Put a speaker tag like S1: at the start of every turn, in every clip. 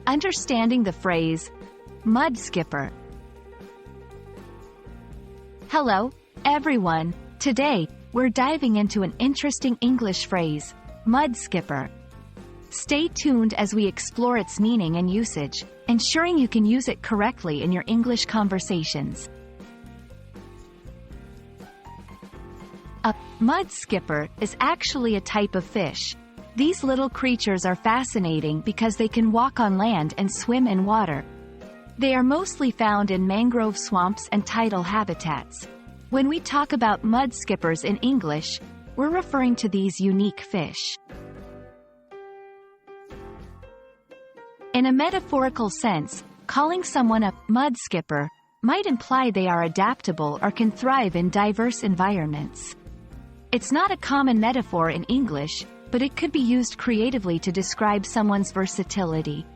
S1: Understanding the phrase, mud skipper. Hello, everyone. Today, we're diving into an interesting English phrase, mud skipper. Stay tuned as we explore its meaning and usage, ensuring you can use it correctly in your English conversations. A mud skipper is actually a type of fish. These little creatures are fascinating because they can walk on land and swim in water. They are mostly found in mangrove swamps and tidal habitats. When we talk about mud skippers in English, we're referring to these unique fish. In a metaphorical sense, calling someone a mud skipper might imply they are adaptable or can thrive in diverse environments. It's not a common metaphor in English, but it could be used creatively to describe someone's versatility.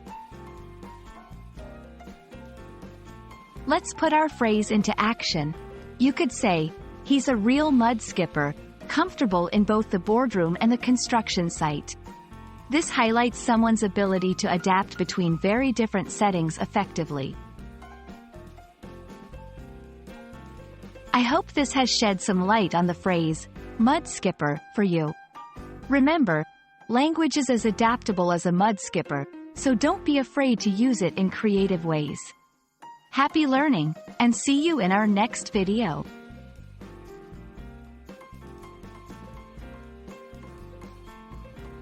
S1: Let's put our phrase into action. You could say, he's a real mud skipper, comfortable in both the boardroom and the construction site. This highlights someone's ability to adapt between very different settings effectively. I hope this has shed some light on the phrase, mud skipper, for you. Remember, language is as adaptable as a mud skipper, so don't be afraid to use it in creative ways. Happy learning, and see you in our next video.